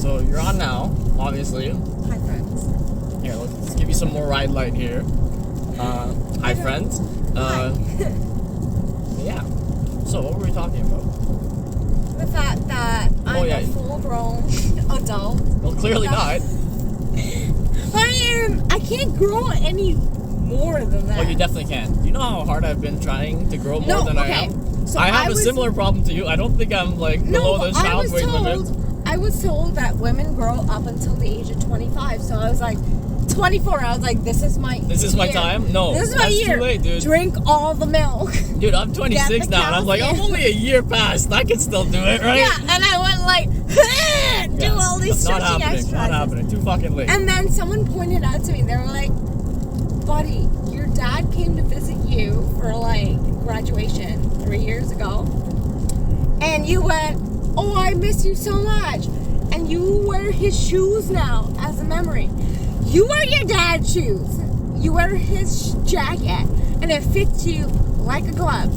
So you're on now, obviously. Hi, friends. Here, let's give you some more RideLight here. Hi, friends. Hi. Yeah. So what were we talking about? The fact that I'm yeah. a full-grown adult. Well, clearly not. I can't grow any more than that. Oh, you definitely can. You know how hard I've been trying to grow more than I am? So I have a similar problem to you. I don't think I'm like below the child weight limit. I was told that women grow up until the age of 25. So I was like, 24. I was like, this is my time? No. This is my year. Too late, dude. Drink all the milk. Dude, I'm 26 now, and I'm like, I'm only a year past. I can still do it, right? Yeah, and I went like, do all these stretching exercises. Not happening. Too fucking late. And then someone pointed out to me, they were like, buddy, your dad came to visit you for like graduation 3 years ago, and you went, oh, I miss you so much, and you wear his shoes now as a memory. You wear your dad's shoes, you wear his jacket, and it fits you like a glove.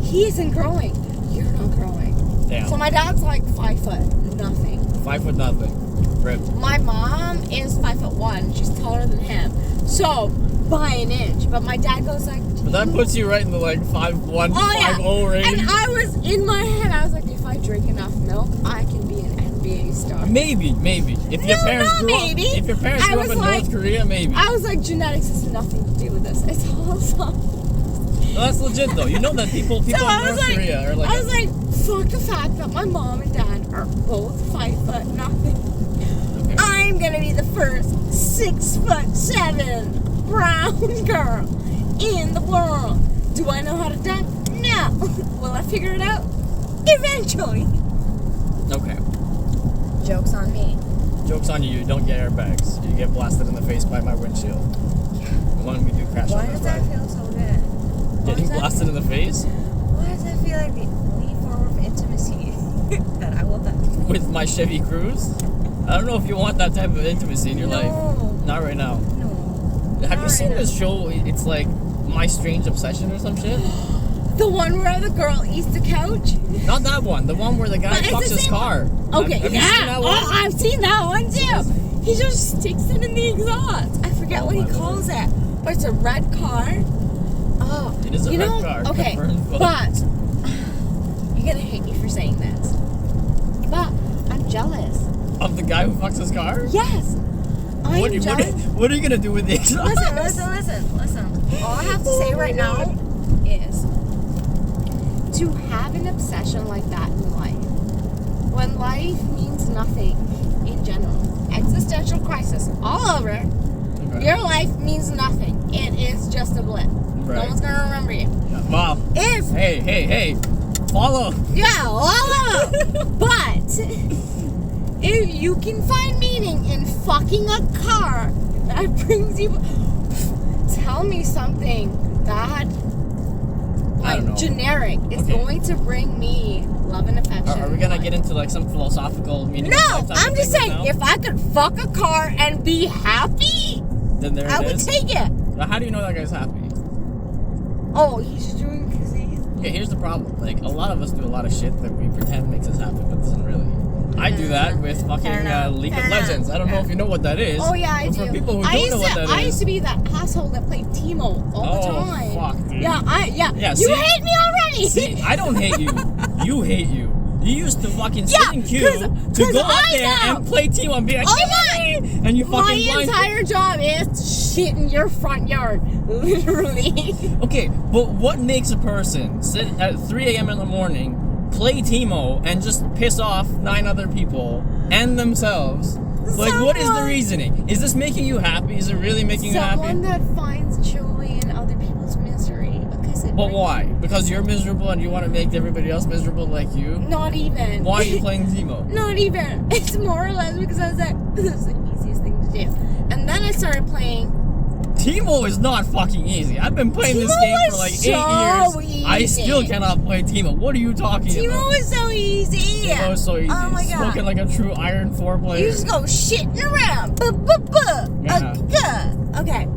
He isn't growing, you're not growing. Damn. So my dad's like 5 foot nothing. 5 foot nothing. Rip. My mom is 5'1", she's taller than him, so by an inch. But my dad goes like, but that puts you right in the like 5'1", 5'0" range. And I was in my head, I was like, if I drink enough milk, I can be an NBA star. Maybe. If your parents grew up in North Korea, maybe. I was like, genetics has nothing to do with this. It's all something. No, that's legit though. You know that people in North Korea are like. I was like, fuck the fact that my mom and dad are both 5 foot nothing. Okay. I'm gonna be the first 6'7" brown girl in the world. Do I know how to dunk? No. Will I figure it out? Eventually. Okay. Joke's on me. Joke's on you. You don't get airbags. You get blasted in the face by my windshield. When we do crash Why on this does that ride. feel so good? Getting blasted in the face? Why does that feel like the only form of intimacy that I will touch? With my Chevy Cruze? I don't know if you want that type of intimacy in your life. Not right now. No. Have you seen this show? It's like My Strange Obsession or some shit? The one where the girl eats the couch? Not that one. The one where the guy fucks his car. Okay, have you seen that one? Oh, I've seen that one too. He just sticks it in the exhaust. I forget what he calls it. But it's a red car. Oh, it is a red car. Okay, but you're gonna hate me for saying this. But I'm jealous. Of the guy who fucks his car? Yes. I'm jealous. What are you gonna do with the exhaust? Listen. All I have to say right now is to have an obsession like that in life, when life means nothing in general, existential crisis all over, okay. Your life means nothing. It is just a blip. Right. No one's gonna remember you. Yeah, well, hey, follow. Yeah, follow. But if you can find meaning in fucking a car that brings you, tell me something that, like, generic is going to bring me love and affection. Are we gonna get into like some philosophical meaning? No, I'm just saying, if I could fuck a car and be happy, then I would take it. Now, how do you know that guy's happy? Oh, he's doing because he's... Yeah, here's the problem. Like, a lot of us do a lot of shit that we pretend makes us happy, but doesn't really. I do that with fucking League of Legends. I don't know if you know what that is. Oh, yeah, I do. For people who don't know what that is. I used to be that asshole that played Teemo all the time. Oh, fuck, dude. Yeah, you hate me already. See, I don't hate you. You hate you. You used to fucking sit in queue to go up there and play Teemo and be like, and you fucking my entire job is to shit in your front yard. Literally. Okay, but what makes a person sit at 3 a.m. in the morning, play Teemo, and just piss off 9 other people and themselves? Like, what is the reasoning? Is this making you happy? Is it really making you happy? Someone that finds joy in other people's misery. But why? Because you're miserable and you want to make everybody else miserable like you? Not even. Why are you playing Teemo? Not even. It's more or less because I was like, this is the easiest thing to do. And then I started playing. Teemo is not fucking easy. I've been playing this game for like 8 years. Easy. I still cannot play Teemo. What are you talking about? Teemo is so easy. Teemo is so easy. Oh my god. Smoking like a true Iron 4 player. You just go shitting around. Okay.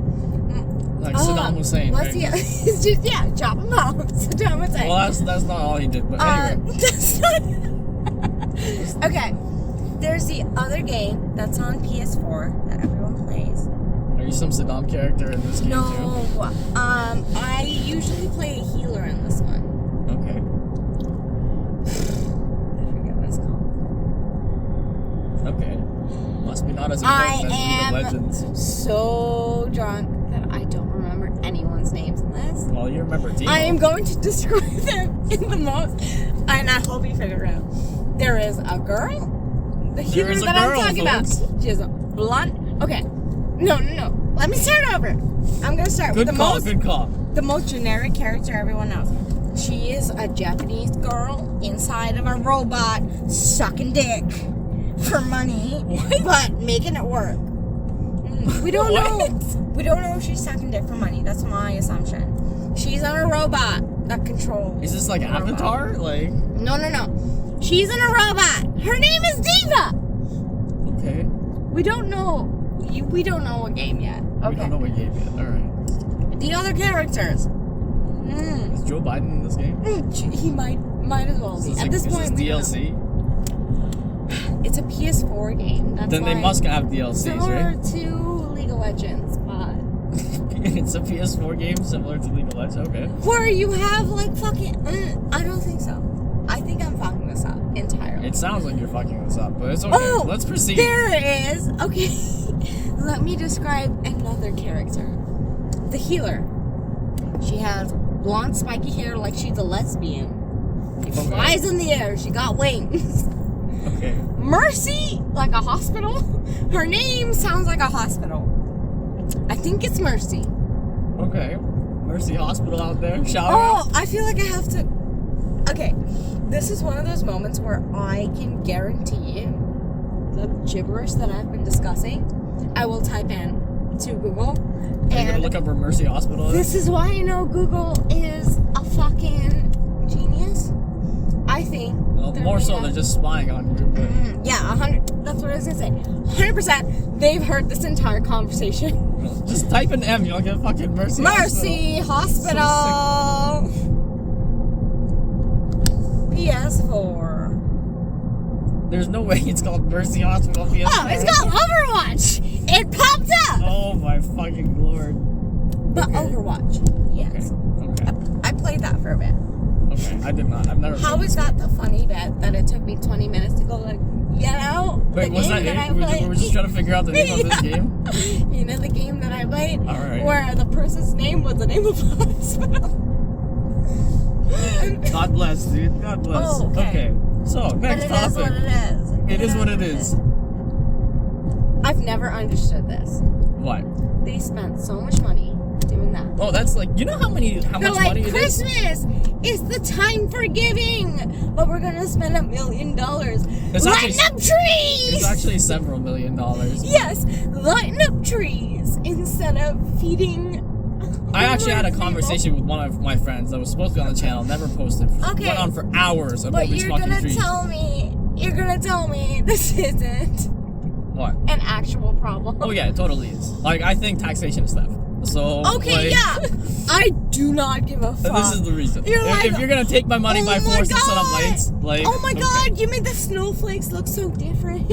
Like Saddam Hussein. What's right? It's just, chop him off. Saddam Hussein. Well, that's not all he did, but anyway. That's not... Okay. there's the other game that's on PS4 that everyone plays. Are you some Saddam character in this game too? No, I usually play a healer in this one. Okay. I forget what it's called. Okay. Must be not as important as League of Legends. So drunk that I don't remember anyone's names in this. Well, you remember Timo. I am going to describe them in the most, and I hope you figure it out. There is a girl, the healer that I'm talking about. She has a blonde. Okay, no. Let me start over. I'm gonna start with the most generic character everyone knows. She is a Japanese girl inside of a robot sucking dick for money, but making it work. We don't know. We don't know if she's sucking dick for money. That's my assumption. She's on a robot that controls. Is this like Avatar? Like No. She's in a robot. Her name is Diva. okay. We don't know. We don't know what game yet. Okay. We don't know what game yet. All right. The other characters. Is Joe Biden in this game? He might as well be. At this point, is this DLC? It's a PS4 game. That's Then they must have DLCs, similar right? to League of Legends, but It's a PS4 game similar to League of Legends. Okay. where you have like fucking. I don't think so. I think I'm fucking this up entirely. It sounds like you're fucking this up, but it's okay. Oh, Let's proceed. There it is. Okay. Let me describe another character. The healer. She has blonde spiky hair like she's a lesbian. She flies in the air. She got wings. Okay. Mercy, like a hospital. Her name sounds like a hospital. I think it's Mercy. Okay. Mercy Hospital out there. Shout Oh, out. I feel like I have to. Okay, this is one of those moments where I can guarantee you the gibberish that I've been discussing, I will type in to Google. Are you gonna look up where Mercy Hospital is? This is why I know Google is a fucking genius. I think. Well, more so they're just spying on you. But... Yeah, 100. That's what I was gonna say. 100%. They've heard this entire conversation. Just type in M, you'll get fucking Mercy Hospital. PS4. There's no way it's called Mercy Hospital PS4. Oh, it's called Overwatch. It popped up. Oh my fucking lord. But Okay. Overwatch, yes. Okay. I played that for a bit. Okay, I did not. I've never. How is that the funny bit that it took me 20 minutes to go like, Wait, was that it? We were just trying to figure out the name of this game? You know the game that I played? Alright. Where the person's name was the name of a hospital. God bless, dude. God bless. Oh, okay. So, next But it is topic. what it is. It is what it is. I've never understood this. What? They spent so much money doing that. Oh, that's like, you know how much They're like, money it is? Christmas is the time for giving, but we're gonna spend $1 million lighting up trees. It's actually several $1 million. Yes, lighting up trees instead of feeding. I actually had a conversation with one of my friends that was supposed to be on the channel, never posted. Okay. Went on for hours about But these you're fucking gonna trees. you're gonna tell me this isn't What? an actual problem. Oh yeah, it totally is. Like, I think taxation is theft. So, Okay, like, yeah. I do not give a fuck. This is the reason. You're If you're gonna take my money by force to set up lights, like, oh my okay. god, you made the snowflakes look so different.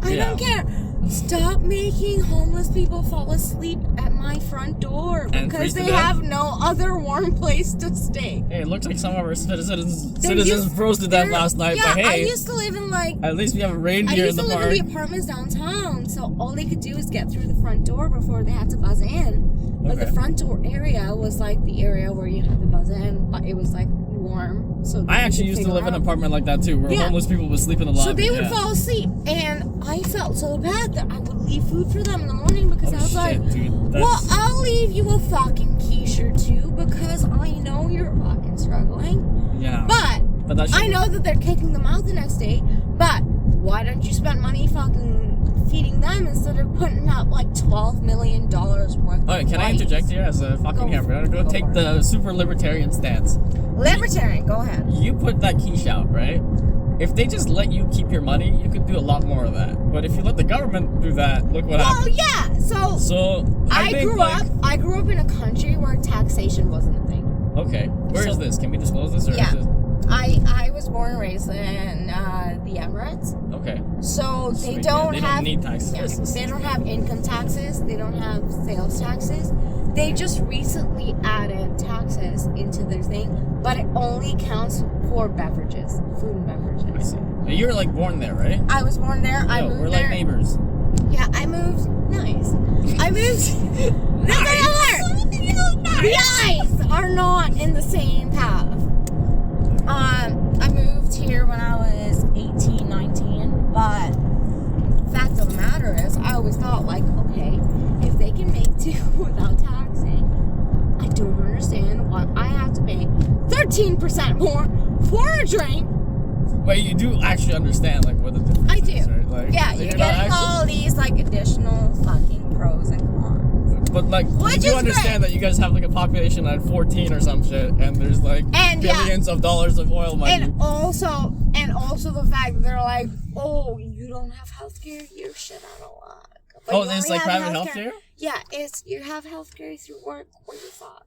I don't care. Stop making homeless people fall asleep at my front door And because freeze to they death? have no other warm place to stay. Hey, it looks like some of our citizens used- froze to death they're- last night, Yeah, but I hey, used to live in like at least we have a reindeer in the park. in the apartments downtown, so all they could do is get through the front door before they had to buzz in. But the Okay. front door area was like the area where you had to buzz in, but it was like warm. So I actually used to live in an apartment like that too, where Yeah. homeless people would sleep in the lobby. So they would yeah. fall asleep, and I felt so bad that I would leave food for them in the morning because Oh, I was like, shit, dude. That's... well, I'll leave you a fucking quiche or two because I know you're fucking struggling. yeah. But that I know that they're kicking them out the next day, but why don't you spend money fucking feeding them instead of putting up like $12 million worth of Okay, can I lights? interject here as a fucking hammer? I'm gonna Go take for the super libertarian stance. Libertarian, go ahead. You put that quiche out, right? If they just let you keep your money, you could do a lot more of that. But if you let the government do that, look what Well, happens. yeah. So I think, I grew up in a country where taxation wasn't a thing. Okay, where is this? Can we disclose this? Or Yeah. is it... I was born and raised in the Emirates. Okay. So they Sweet. don't They have don't need taxes. they don't have income taxes. They don't have sales taxes. They just recently added taxes into their thing, but it only counts for beverages, food and I beverages. see. But you were like born there, right? I was born there. I moved we're there. like neighbors. Yeah, I moved. Nice. I moved. Nice are not in the same path. I moved here when I was 18, 19, but fact of the matter is, I always thought, like, okay, if they can make do without taxing, I don't understand why I have to pay 13% more for a drink. Wait, you do actually understand, like, what the difference I do. is, right? Like, Yeah, so you're not getting all these, like, additional fucking pros and cons. But, like, Which you do is understand great. that you guys have, like, a population at 14 or some shit, and there's, like, And, yeah. billions of dollars of oil money. And also the fact that they're like, oh, you don't have healthcare, you're shit out of luck. But Oh, you there's, only like, have private healthcare? Yeah, it's you have healthcare through work or you're fucked.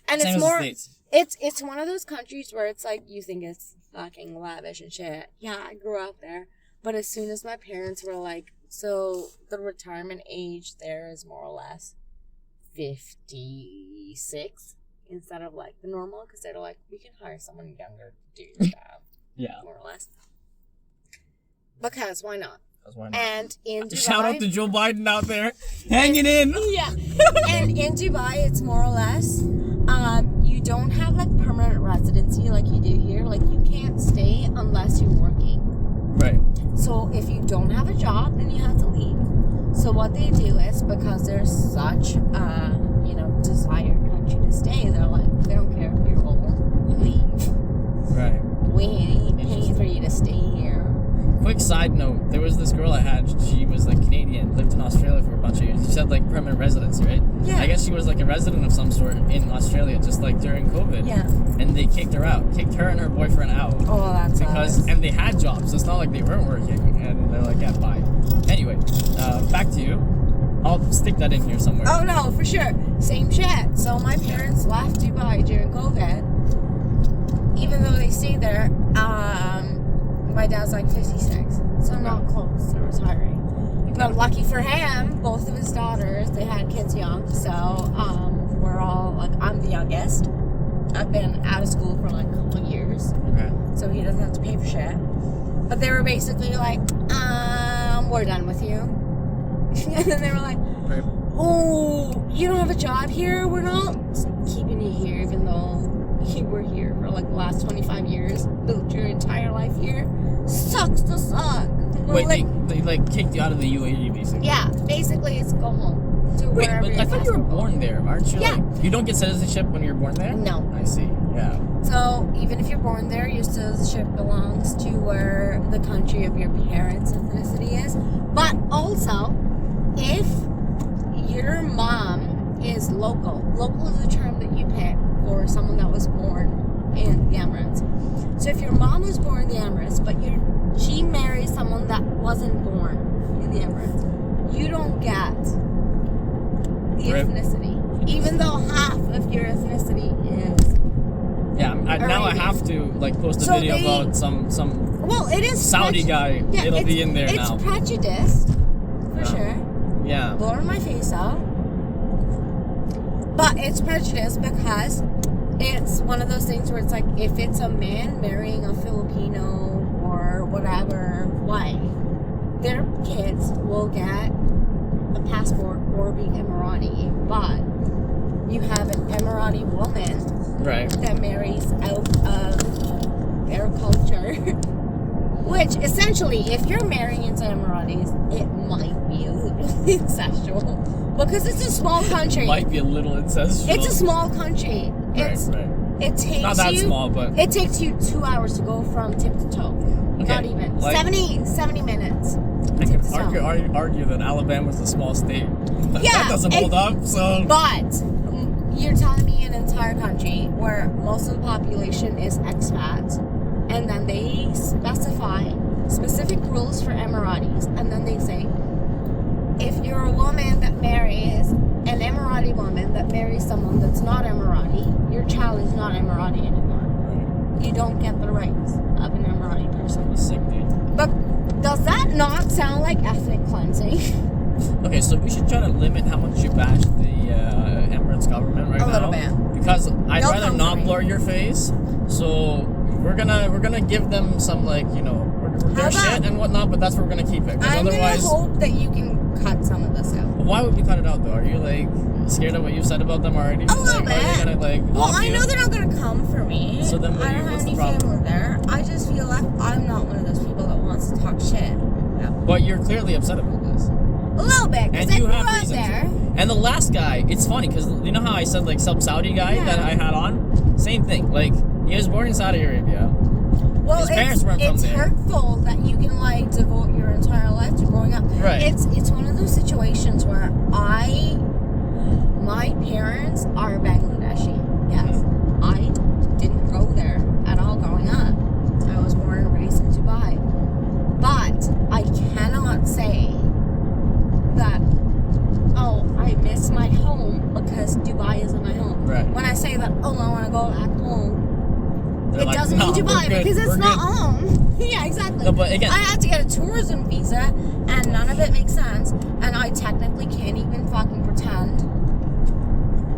And Same it's as the more States. it's one of those countries where it's like you think it's fucking lavish and shit. Yeah, I grew up there. But as soon as my parents were like, so the retirement age there is more or less 56 instead of like the normal, because they're like, we can hire someone younger to do your job. Yeah. More or less. Because why not? That's why not. And in Dubai, Shout out to Joe Biden out there. Hanging in. yeah. And in Dubai, it's more or less, you don't have like permanent residency like you do here. Like you can't stay unless you're working. Right. So if you don't have a job, then you have to leave. So what they do is, because there's such desired country to stay, they're like, they don't care if you're old, leave. Right. We ain't paying for you to stay here. Quick side note, there was this girl I had, she was like Canadian, lived in Australia for a bunch of years. She said like permanent residency, right? Yeah. I guess she was like a resident of some sort in Australia, just like during COVID. Yeah. And they kicked her and her boyfriend out. Oh, that's And they had jobs, it's not like they weren't working. And they're like, yeah, bye. Anyway, back to you. I'll stick that in here somewhere. Oh no, for sure. Same shit. So my parents left Dubai during COVID. Even though they stayed there, my dad's like 56. So not close to retiring. But lucky for him, both of his daughters, they had kids young. So we're all, like, I'm the youngest. I've been out of school for like a couple of years. Okay. So he doesn't have to pay for shit. But they were basically like, we're done with you. And then they were like, Right. oh, you don't have a job here? We're not keeping you here, even though you were here for like the last 25 years, built your entire life here. Sucks to suck. Wait, like, they like kicked you out of the UAE basically. yeah, basically it's go home to Wait, wherever but I thought you were possible. born there, aren't you? Yeah. Like, you don't get citizenship when you're born there? No. I see. Yeah. So even if you're born there, your citizenship belongs to where the country of your parents' ethnicity is. But also, if your mom is local is a term that you pick for someone that was born in the Emirates. So if your mom was born in the Emirates, but she marries someone that wasn't born in the Emirates, you don't get the Right. ethnicity, even though half of your ethnicity is. Yeah, now I Arabian. have to like post a So video they- about some Well, it is Saudi guy. Yeah, It'll be in there it's now. It's prejudiced, for sure. Yeah. Blowing my face out. But it's prejudiced because it's one of those things where it's like, if it's a man marrying a Filipino or whatever wife, their kids will get a passport or be Emirati. But you have an Emirati woman Right. that marries out of their culture. Which, essentially, if you're marrying into Emiratis, it might be a little incestual. Because it's a small country. Might be a little incestual. It's a small country. Right. It takes Not that you, small, but it takes you 2 hours to go from tip to toe. Okay, Not even. like- 70 minutes. I Tip could to toe. argue that Alabama's a small state. Yeah, That doesn't hold up. So But you're telling me an entire country where most of the population is expats, and then they specify specific rules for Emiratis, and then they say, if you're a woman that marries an Emirati woman that marries someone that's not Emirati, your child is not Emirati anymore. You don't get the like cleansing. Okay, so we should try to limit how much you bash the Emirates government right now. A little bit. Because I'd They'll rather come not for me. blur your face. So we're gonna give them some, like, you know, their How about- shit and whatnot, but that's where we're gonna keep it. Because I'm otherwise, gonna hope that you can cut some of this out. why would we cut it out though? Are you like scared of what you've said about them already? A little Like, bit. Are they gonna like? Well, off I you? know they're not gonna come for me. So then I don't have what's the any problem? family there. I just feel like I'm not one of those people that wants to talk shit. No. But you're clearly upset about this. A little bit, because And I you grew have up reason there. to. And the last guy, it's funny because you know how I said like some Saudi guy Yeah. that I had on? Same thing. Like, he was born in Saudi Arabia. Well, His parents weren't from it's there. hurtful that you can like devote your entire life to growing up. Right. It's one of those situations where my parents are Bangladeshi. Yes. I didn't go there at all growing up. I was born and raised in Dubai. But I cannot say that, oh, I miss my home because Dubai isn't my home. Right. When I say that, oh, I want to go back home, They're it like, doesn't "No, mean we're Dubai good, because it's we're not good." home. Yeah, exactly. No, but again- I had to get a tourism visa, and none of it makes sense. And I technically can't even fucking pretend.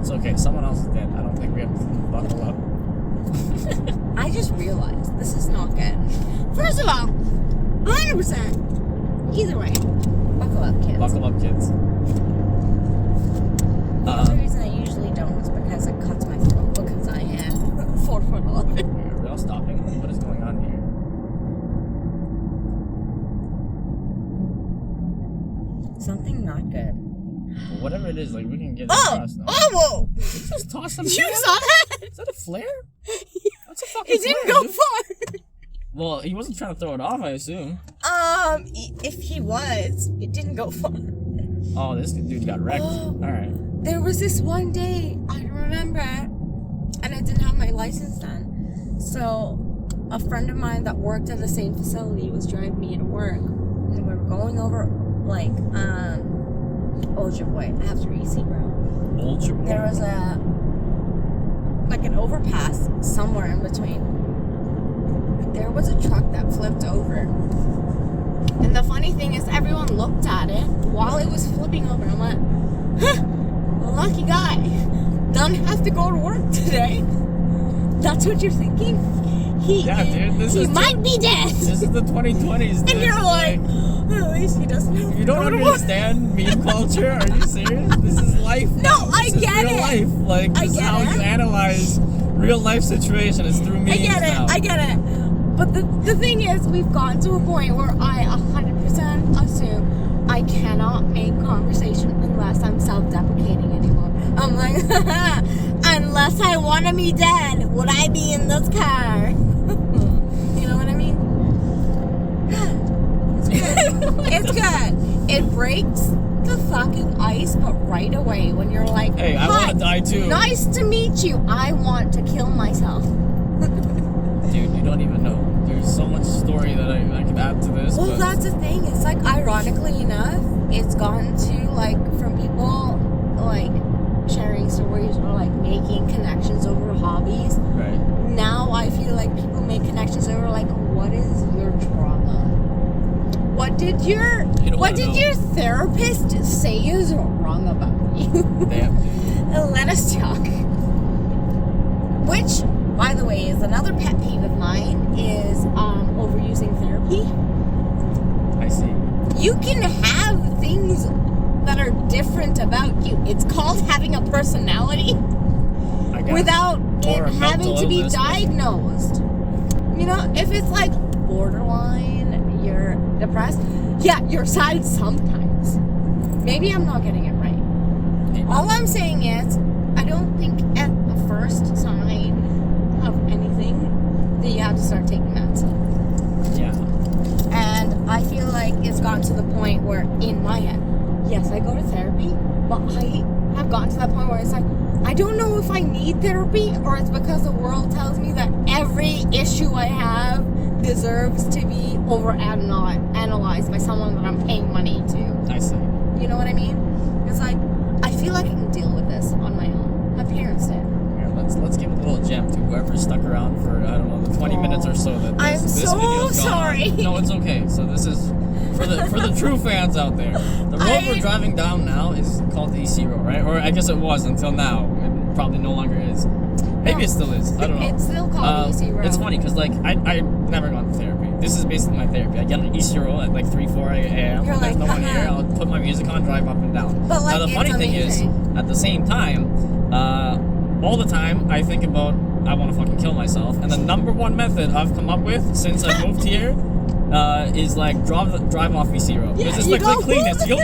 It's okay. Someone else is dead. I don't think we have to buckle up. I just realized this is not good. First of all, 100%. Either way, buckle up, kids. Buckle up, kids. The only reason I usually don't is because it cuts my throat because I am 4'11". Are we all stopping? What is going on here? Something not good. Well, whatever it is, like, we can get it Oh! across now. Oh, whoa! Just toss some You shit. saw that? Is that a flare? That's a fucking It didn't flare, go dude. far. Well, he wasn't trying to throw it off, I assume. If he was, it didn't go far. Oh, this dude got wrecked. Oh. Alright. There was this one day, I remember, and I didn't have my license then. So, a friend of mine that worked at the same facility was driving me to work. And we were going over, like, Old Boy, after EC Road. Old Japan. There was an overpass somewhere in between. There was a truck that flipped over. And the funny thing is, everyone looked at it while it was flipping over. I'm like, huh, lucky guy. Don't have to go to work today. That's what you're thinking? Yeah, dude, he might be dead. This is the 2020s, dude. And you're like, at least he doesn't have You to don't go to work. understand meme culture? Are you serious? This is life. No, now. I This is get real it. life. Like, I this is get how it. you analyze real life situation. It's through memes now. I get it. But the thing is, we've gotten to a point where I 100% assume I cannot make conversation unless I'm self-deprecating anymore. I'm like, unless I want to be dead, would I be in this car? You know what I mean? It's good. It's good. It breaks the fucking ice, but right away when you're like, Hey, I "Hi, want to die too. nice to meet you. I want to kill myself." Dude, you don't even know. There's so much story that I could add to this. Well, but that's the thing. It's like, ironically enough, it's gone to, like, from people, like, sharing stories or, like, making connections over hobbies. Right. Now I feel like people make connections over, like, what is your trauma? What did your You don't what wanna did know. your therapist say is wrong about you? Damn, dude. Let us talk. Which, by the way, is another pet peeve of mine, is overusing therapy. I see. You can have things that are different about you. It's called having a personality I guess. without Or it a having mental to be illness, but- diagnosed. You know, if it's like borderline, you're depressed, yeah, you're sad sometimes. Maybe I'm not getting it right. All I'm saying is, I don't think at the first sign of anything that you have to start taking medicine. Yeah. And I feel like it's gotten to the point where, in my head, yes, I go to therapy, but I have gotten to that point where it's like, I don't know if I need therapy or it's because the world tells me that every issue I have deserves to be analyzed by someone that I'm paying money to. I see. You know what I mean? It's like, I feel like I can deal with this on my own. My parents did. Here, let's give a little gem to whoever stuck around for, I don't know, the 20 minutes or so that I'm this so video's gone on. sorry. No, it's okay. So this is For the true fans out there, the road we're driving down now is called the EC Road, right? Or I guess it was until now. It probably no longer is. Maybe it still is. I don't know. It's still called EC Road. It's funny because like I never gone to therapy. This is basically my therapy. I get on EC Road at like 3-4 a.m. You're There's like, no one here. I'll put my music on, drive up and down. But like, now the funny thing is, at the same time, all the time I think about I want to fucking kill myself, and the number one method I've come up with since I moved here is like drive off EC Road. Yeah, It's like the cleanest. You go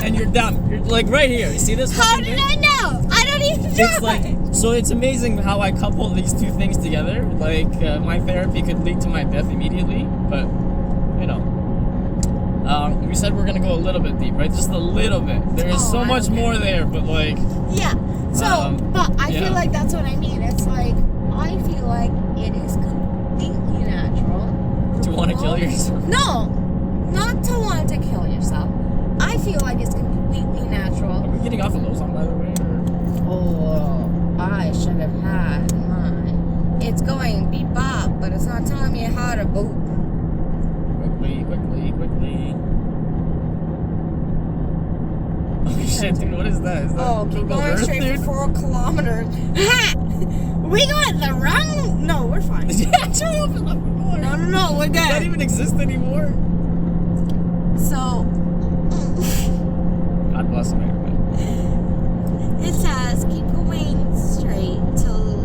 and you're done. You're like right here. You see this? How did I know? I don't even know. It's like, so it's amazing how I couple these two things together. Like my therapy could lead to my death immediately, but you know. We said we're gonna go a little bit deep, right? Just a little bit. There is so much more there, but like. Yeah. So, but I yeah. feel like that's what I mean. It's like I feel like it is completely natural. To want to kill yourself? No, not to want to kill yourself. I feel like it's completely natural. Are we getting off of Lozon, by the way? Oh, I should have had mine. It's going beep bop, but it's not telling me how to boop. Quickly. Oh shit, dude, what is that? Is that Keep Google going Earth, straight dude? for 4 kilometers. Ha! We going the wrong. No, we're fine. Yeah, shut up. No, we're good. Does that even exist anymore? So, God bless America. it says keep going straight till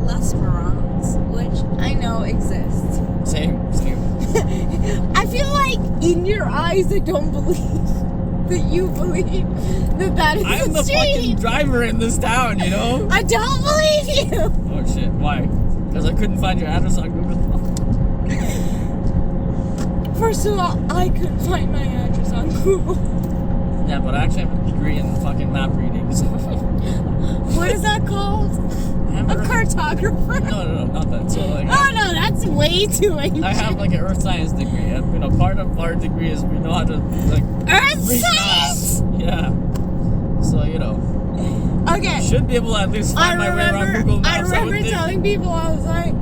Lesperance, which I know exists. Same. I feel like in your eyes I don't believe that you believe that is I'm the street. fucking driver in this town, you know? I don't believe you. Oh shit, why? Because I couldn't find your address on Google. First of all, I couldn't find my address on Google. Yeah, but I actually have a degree in fucking map reading, so. What is that called? A cartographer? No, not that. So like. Oh no, that's way too ancient. I have like an earth science degree. You know, part of our degree is we know how to like. Earth read science? maps. Yeah. So you know. Okay. Should be able to at least find my way around Google Maps. I remember telling people, I was like,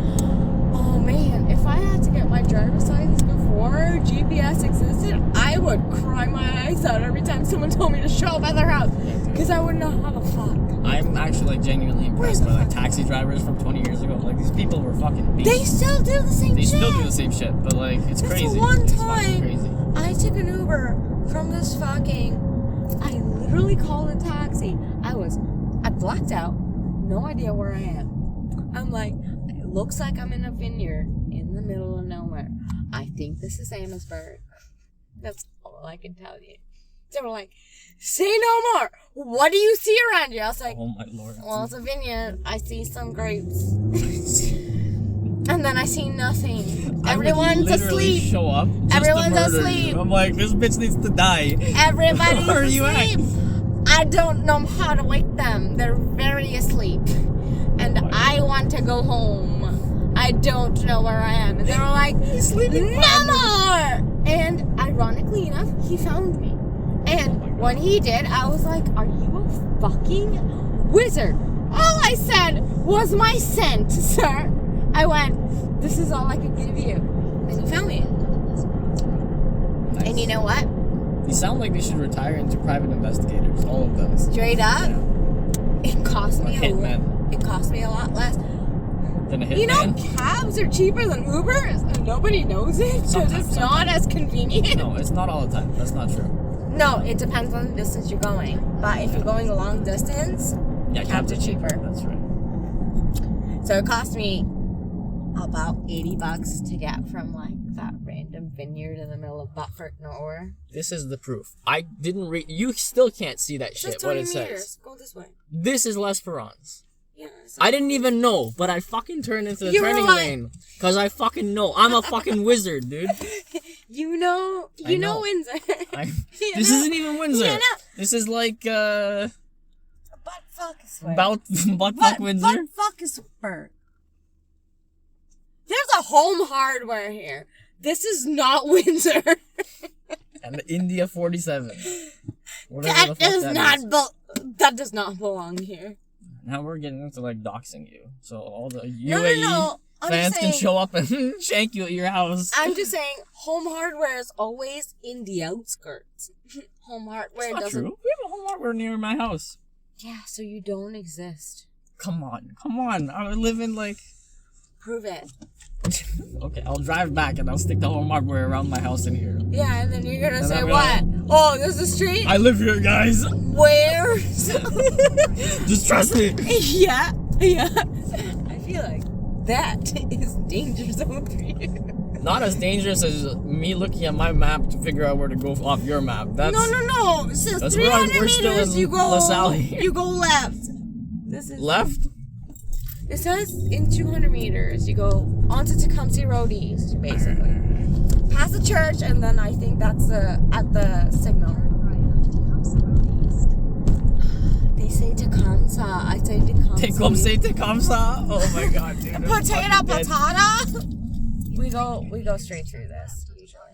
oh man, if I had to get my driver's license before GPS existed, I would cry my eyes out every time someone told me to show up at their house. Because I wouldn't know how the fuck. I'm actually like genuinely impressed by like taxi drivers from 20 years ago. Like these people were fucking beasts. They still do the same shit. They still do the same shit, but like it's crazy. This one It's fucking time, crazy. I took an Uber from this I literally called a taxi. I blacked out, no idea where I am. I'm like, it looks like I'm in a vineyard in the middle of nowhere. I think this is Amherstburg. That's all I can tell you. They were like, say no more. What do you see around you? I was like, Oh my lord. well, it's a vineyard. I see some grapes. And then I see nothing. Everyone's asleep. Show up. Just Everyone's to murder asleep. You. I'm like, this bitch needs to die. Everybody's Where are you asleep. I don't know how to wake them. They're very asleep. And I want to go home. I don't know where I am. And they were like, no more! And ironically enough, he found me. And when he did, I was like, are you a fucking wizard? All I said was my scent, sir. I went, this is all I could give you. And he found me. Nice. And you know what? They sound like they should retire into private investigators, all of them. Straight up, yeah. It cost me hitman. It cost me a lot less. Than a hitman? You know, cabs are cheaper than Ubers, and nobody knows it because it's not as convenient. No, it's not all the time. That's not true. No, it depends on the distance you're going. But if you're going a long distance, yeah, cabs are cheaper. That's right. So it cost me about $80 to get from like that random vineyard in the middle of Buttford nowhere. This is the proof. I didn't read. You still can't see that shit. What it says. Go this way. This is L'Esperance. Yeah. I didn't even know, but I fucking turned into the turning lane because I fucking know. I'm a fucking wizard, dude. You know Windsor. This isn't even Windsor. This is like Butt fuck is butt fuck Windsor. Butt fuck is Burke. There's a Home Hardware here. This is not Windsor. And the India 47. That does not belong here. Now we're getting into like doxing you. So all the No. Fans can show up and shank you at your house. I'm just saying, Home Hardware is always in the outskirts. Home Hardware That's not doesn't... true. We have a Home Hardware near my house. Yeah, so you don't exist. Come on. I live in, like... Prove it. Okay, I'll drive back and I'll stick the Home Hardware around my house in here. Yeah, and then you're gonna say I'm what? Oh, this is a street? I live here, guys. Where? Just trust me. Yeah. I feel like that is danger zone for you. Not as dangerous as me looking at my map to figure out where to go off your map. That's, No. It says that's 300 we're still meters, in you go... LaSalle. You go left. This is... Left? It says in 200 meters, you go onto Tecumseh Road East, basically. Past the church, and then I think that's at the signal. They say Tecumseh. I say Tecumseh. Tecumseh. Oh my god, dude. Potato, patata. We go straight through this usually.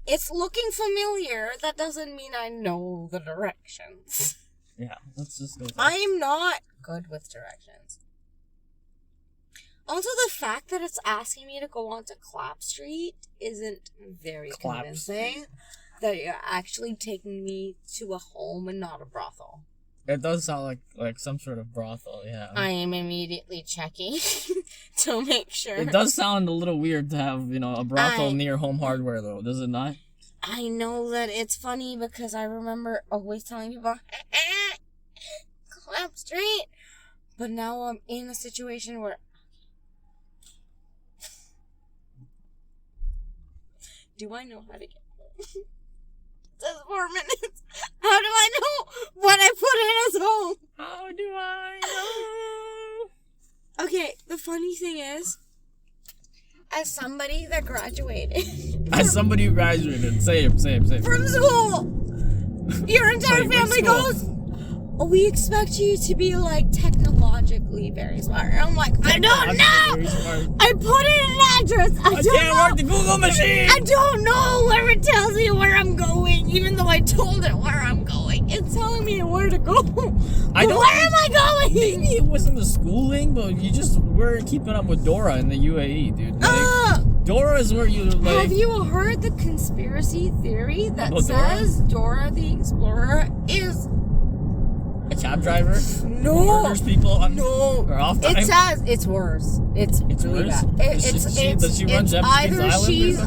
It's looking familiar. That doesn't mean I know the directions. Yeah, let's just go. I'm not good with directions. Also, the fact that it's asking me to go onto Clap Street isn't very convincing. That you're actually taking me to a home and not a brothel. It does sound like some sort of brothel, yeah. I am immediately checking to make sure. It does sound a little weird to have, a brothel near Home Hardware, though, does it not? I know that it's funny because I remember always telling people, Clap Street. But now I'm in a situation where... Do I know how to get home? It says 4 minutes. How do I know what I put in as home? How do I know? Okay, the funny thing is, as somebody that graduated... As somebody who graduated, same. From school! Your entire Wait, family school? goes... Oh, we expect you to be, like, technologically very smart. I'm like, I don't know! I put in an address. I can't work the Google machine! I don't know where it tells me where I'm going, even though I told it where I'm going. It's telling me where to go. Where am I going? Maybe it wasn't the schooling, but you just were keeping up with Dora in the UAE, dude. Like, Dora is where you, like... Have you heard the conspiracy theory that says Dora the Explorer is... a cab driver? No. Murders people on... No. Or off time? It says it's worse. It's really worse? bad. Does she run Japanese either Island or she's something?